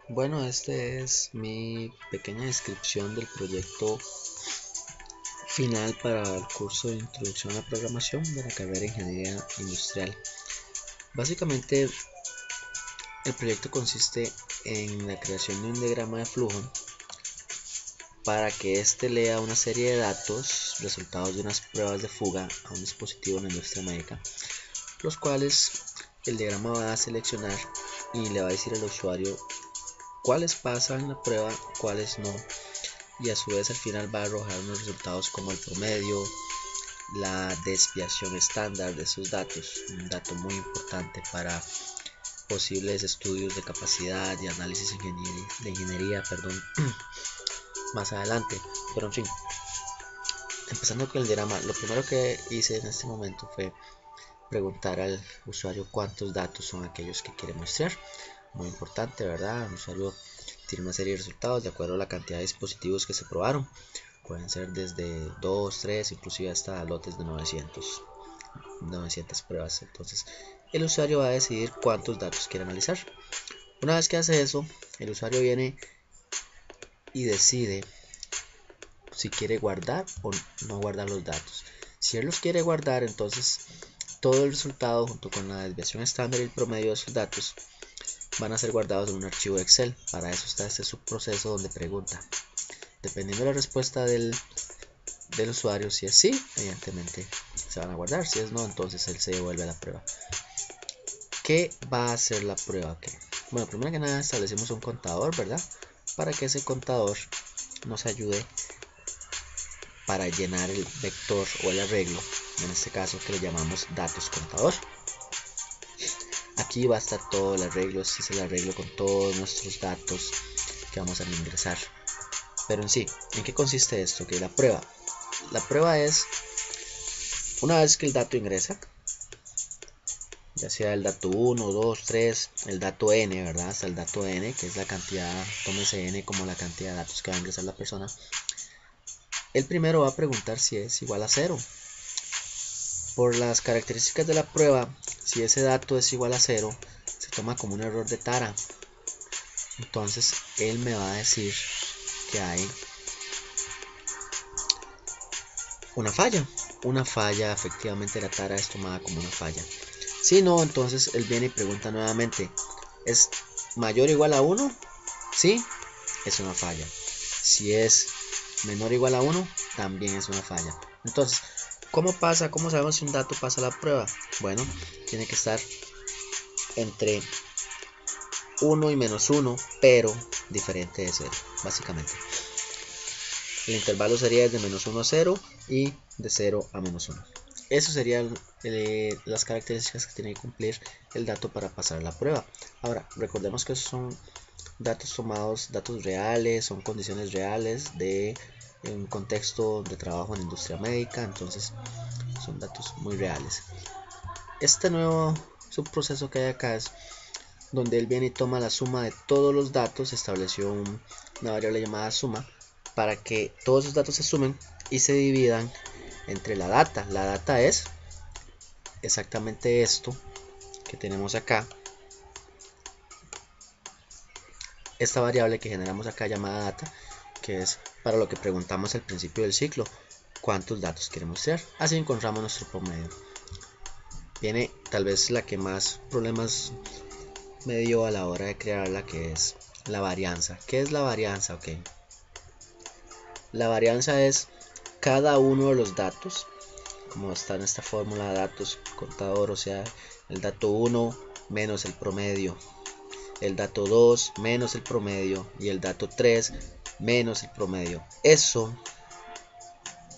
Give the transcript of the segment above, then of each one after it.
Bueno, este es mi pequeña descripción del proyecto final para el curso de Introducción a la Programación de la carrera de Ingeniería Industrial. Básicamente, el proyecto consiste en la creación de un diagrama de flujo para que éste lea una serie de datos, resultados de unas pruebas de fuga a un dispositivo en la industria médica, los cuales el diagrama va a seleccionar y le va a decir al usuario cuáles pasan la prueba, cuáles no, y a su vez al final va a arrojar unos resultados como el promedio, la desviación estándar de sus datos, un dato muy importante para posibles estudios de capacidad y análisis de ingeniería más adelante. Pero en fin, empezando con el diagrama, lo primero que hice en este momento fue preguntar al usuario cuántos datos son aquellos que quiere mostrar. Muy importante, ¿verdad? El usuario tiene una serie de resultados de acuerdo a la cantidad de dispositivos que se probaron. Pueden ser desde 2, 3, inclusive hasta lotes de 900 pruebas. Entonces, el usuario va a decidir cuántos datos quiere analizar. Una vez que hace eso, el usuario viene y decide si quiere guardar o no guardar los datos. Si él los quiere guardar, entonces todo el resultado junto con la desviación estándar y el promedio de esos datos van a ser guardados en un archivo Excel. Para eso está este subproceso donde pregunta. Dependiendo de la respuesta del usuario, si es sí, evidentemente se van a guardar. Si es no, entonces él se devuelve a la prueba. ¿Qué va a hacer la prueba? Okay. Bueno, primero que nada establecimos un contador, ¿verdad? Para que ese contador nos ayude para llenar el vector o el arreglo, en este caso que le llamamos datos contador. Aquí va a estar todo el arreglo, este es el arreglo con todos nuestros datos que vamos a ingresar. Pero en sí, ¿en qué consiste esto? Que la prueba es, una vez que el dato ingresa, ya sea el dato 1, 2, 3, el dato n, ¿verdad? Hasta el dato n, que es la cantidad, tómese n como la cantidad de datos que va a ingresar la persona. El primero va a preguntar si es igual a 0. Por las características de la prueba, si ese dato es igual a 0, se toma como un error de tara. Entonces, él me va a decir que hay una falla. Una falla, efectivamente la tara es tomada como una falla. Si no, entonces él viene y pregunta nuevamente, ¿es mayor o igual a 1? Sí, es una falla. Si es menor o igual a 1, también es una falla. Entonces, ¿cómo sabemos si un dato pasa la prueba? Bueno, tiene que estar entre 1 y menos 1, pero diferente de 0, básicamente. El intervalo sería de menos 1 a 0 y de 0 a menos 1. Eso serían las características que tiene que cumplir el dato para pasar la prueba. Ahora, recordemos que esos son datos tomados, datos reales, son condiciones reales de un contexto de trabajo en la industria médica, entonces son datos muy reales. Este nuevo subproceso que hay acá es donde él viene y toma la suma de todos los datos, estableció una variable llamada suma para que todos esos datos se sumen y se dividan entre la data. La data es exactamente esto que tenemos acá, esta variable que generamos acá llamada data, que es para lo que preguntamos al principio del ciclo, cuántos datos queremos mostrar. Así encontramos nuestro promedio. Viene tal vez la que más problemas me dio a la hora de crearla, que es la varianza. ¿Qué es la varianza? Ok. La varianza es cada uno de los datos, como está en esta fórmula de datos contador, o sea, el dato 1 menos el promedio, el dato 2 menos el promedio y el dato 3 menos el promedio. Eso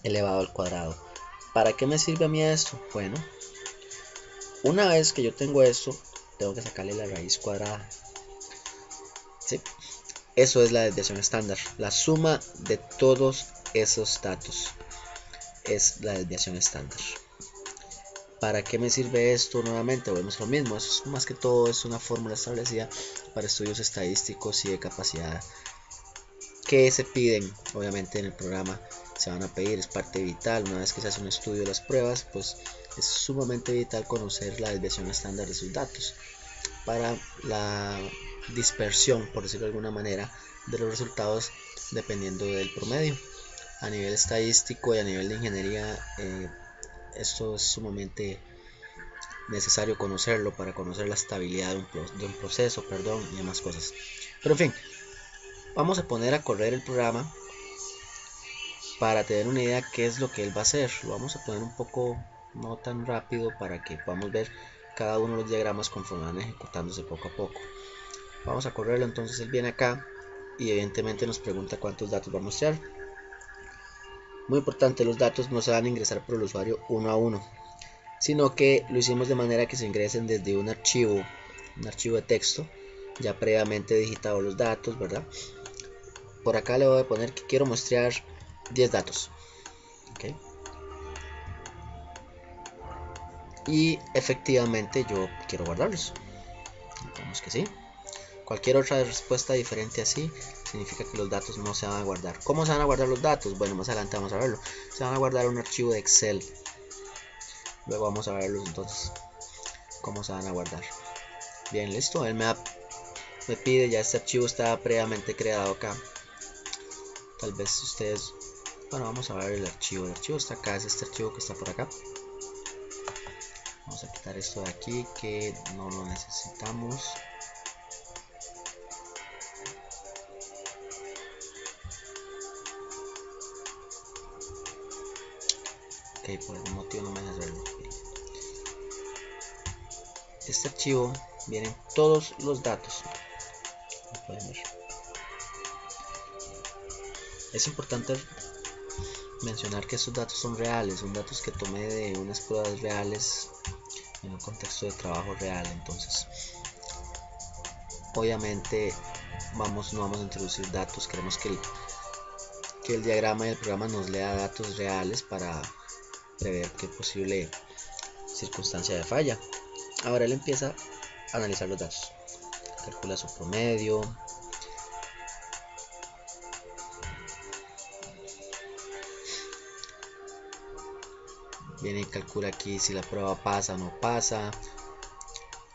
elevado al cuadrado. ¿Para qué me sirve a mí esto? Bueno, una vez que yo tengo esto, tengo que sacarle la raíz cuadrada. ¿Sí? Eso es la desviación estándar. La suma de todos esos datos es la desviación estándar. ¿Para qué me sirve esto nuevamente? Bueno, es lo mismo. Es más que todo es una fórmula establecida para estudios estadísticos y de capacidad que se piden, obviamente en el programa se van a pedir, es parte vital. Una vez que se hace un estudio de las pruebas, pues es sumamente vital conocer la desviación estándar de sus datos para dispersión, por decirlo de alguna manera, de los resultados dependiendo del promedio. A nivel estadístico y a nivel de ingeniería, esto es sumamente necesario conocerlo para conocer la estabilidad de un proceso, y demás cosas. Pero en fin, vamos a poner a correr el programa para tener una idea qué es lo que él va a hacer. Lo vamos a poner un poco no tan rápido para que podamos ver cada uno de los diagramas conforme van ejecutándose poco a poco. Vamos a correrlo. Entonces él viene acá y evidentemente nos pregunta cuántos datos va a mostrar. Muy importante, los datos no se van a ingresar por el usuario uno a uno, sino que lo hicimos de manera que se ingresen desde un archivo de texto ya previamente digitado los datos, ¿verdad? Por acá le voy a poner que quiero mostrar 10 datos, ¿okay? Y efectivamente yo quiero guardarlos. Digamos que sí. Cualquier otra respuesta diferente así significa que los datos no se van a guardar. ¿Cómo se van a guardar los datos? Bueno, más adelante vamos a verlo. Se van a guardar en un archivo de Excel. Luego vamos a verlos entonces cómo se van a guardar. Bien, listo. Él me pide, ya este archivo está previamente creado acá. Tal vez ustedes, bueno, vamos a ver el archivo. El archivo está acá, es este archivo que está por acá. Vamos a quitar esto de aquí que no lo necesitamos. Ok, por algún motivo no me deja hacerlo. Este archivo vienen todos los datos. Como pueden ver. Es importante mencionar que estos datos son reales, son datos que tomé de unas pruebas reales en un contexto de trabajo real. Entonces, obviamente no vamos a introducir datos. Queremos que el diagrama y el programa nos lea datos reales para prever qué posible circunstancia de falla. Ahora él empieza a analizar los datos, calcula su promedio, viene y calcula aquí si la prueba pasa o no pasa.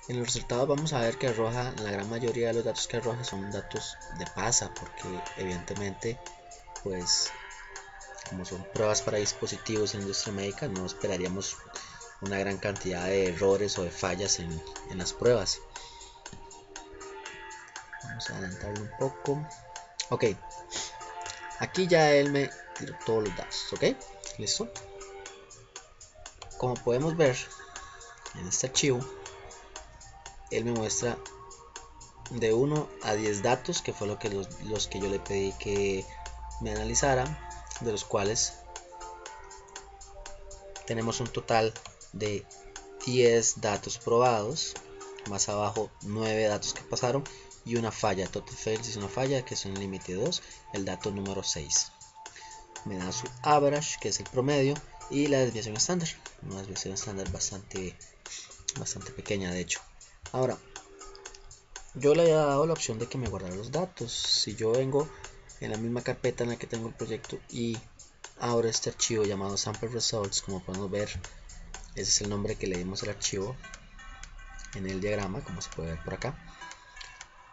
En los resultados vamos a ver que arroja, la gran mayoría de los datos que arroja son datos de pasa, porque evidentemente pues como son pruebas para dispositivos en industria médica, no esperaríamos una gran cantidad de errores o de fallas en las pruebas. Vamos a adelantarlo un poco. Ok, aquí ya él me tiró todos los datos. Ok, listo. Como podemos ver en este archivo, él me muestra de 1 a 10 datos, que fue lo que los que yo le pedí que me analizara, de los cuales tenemos un total de 10 datos probados, más abajo 9 datos que pasaron y una falla. Total fails es una falla, que es un límite 2, el dato número 6. Me da su average, que es el promedio, y la desviación estándar, una desviación estándar bastante pequeña de hecho. Ahora, yo le había dado la opción de que me guardara los datos. Si yo vengo en la misma carpeta en la que tengo el proyecto y abro este archivo llamado sample results, como podemos ver, ese es el nombre que le dimos al archivo en el diagrama, como se puede ver por acá.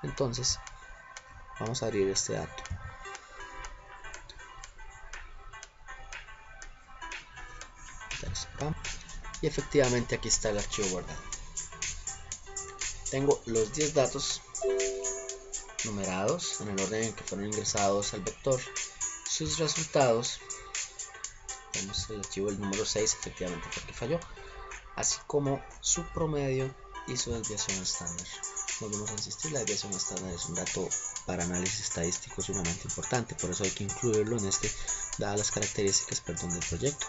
Entonces vamos a abrir este dato. Y efectivamente aquí está el archivo guardado. Tengo los 10 datos numerados en el orden en que fueron ingresados al vector, sus resultados. Tenemos el archivo del número 6, efectivamente porque falló, así como su promedio y su desviación estándar. Volvemos a insistir, la desviación estándar es un dato para análisis estadístico sumamente importante, por eso hay que incluirlo en dadas las características del proyecto.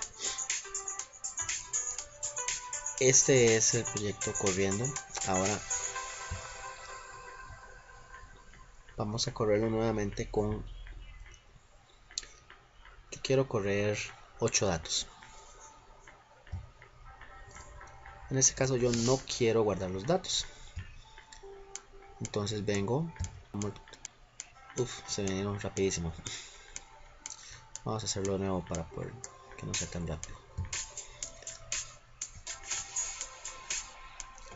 Este es el proyecto corriendo. Ahora vamos a correrlo nuevamente con que quiero correr 8 datos. En este caso yo no quiero guardar los datos, entonces vengo, se vinieron rapidísimo. Vamos a hacerlo de nuevo para poder que no sea tan rápido.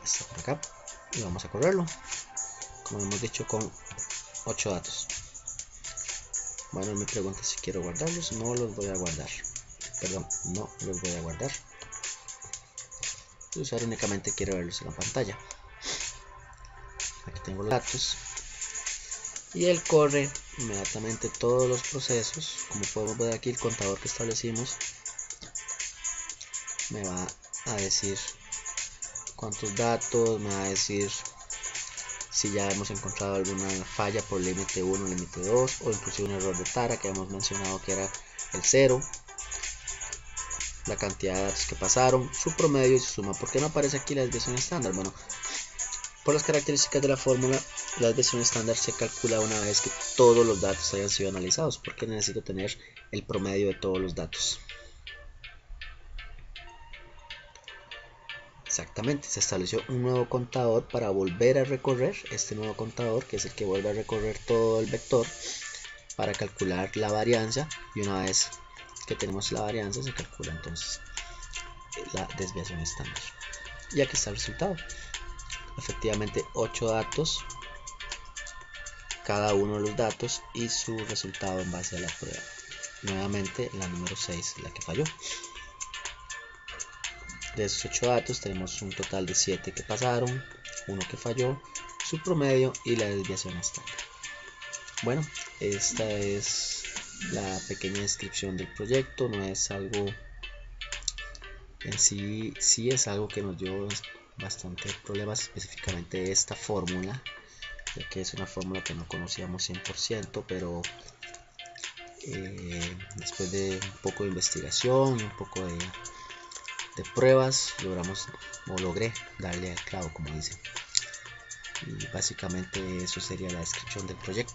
Está por acá y vamos a correrlo. como hemos dicho, con 8 datos. Bueno, me pregunta si quiero guardarlos. No los voy a guardar. Perdón, no los voy a guardar. El usuario únicamente quiere verlos en la pantalla. Aquí tengo los datos. Y él corre inmediatamente todos los procesos. Como podemos ver aquí, el contador que establecimos me va a decir cuántos datos, me va a decir si ya hemos encontrado alguna falla por límite 1, límite 2 o inclusive un error de tara que hemos mencionado que era el 0, la cantidad de datos que pasaron, su promedio y su suma. ¿Por qué no aparece aquí la desviación estándar? Bueno, por las características de la fórmula, la desviación estándar se calcula una vez que todos los datos hayan sido analizados, porque necesito tener el promedio de todos los datos. Exactamente, se estableció un nuevo contador para volver a recorrer este nuevo contador, que es el que vuelve a recorrer todo el vector para calcular la varianza, y una vez que tenemos la varianza se calcula entonces la desviación estándar. Y aquí está el resultado. Efectivamente 8 datos, cada uno de los datos y su resultado en base a la prueba. Nuevamente la número 6 la que falló. De esos 8 datos tenemos un total de 7 que pasaron, 1 que falló, su promedio y la desviación estándar. Bueno, esta es la pequeña descripción del proyecto. No es algo en sí, es algo que nos dio bastante problemas, específicamente esta fórmula, ya que es una fórmula que no conocíamos 100%, pero después de un poco de investigación y un poco de pruebas logré darle al clavo, como dicen. Y básicamente eso sería la descripción del proyecto.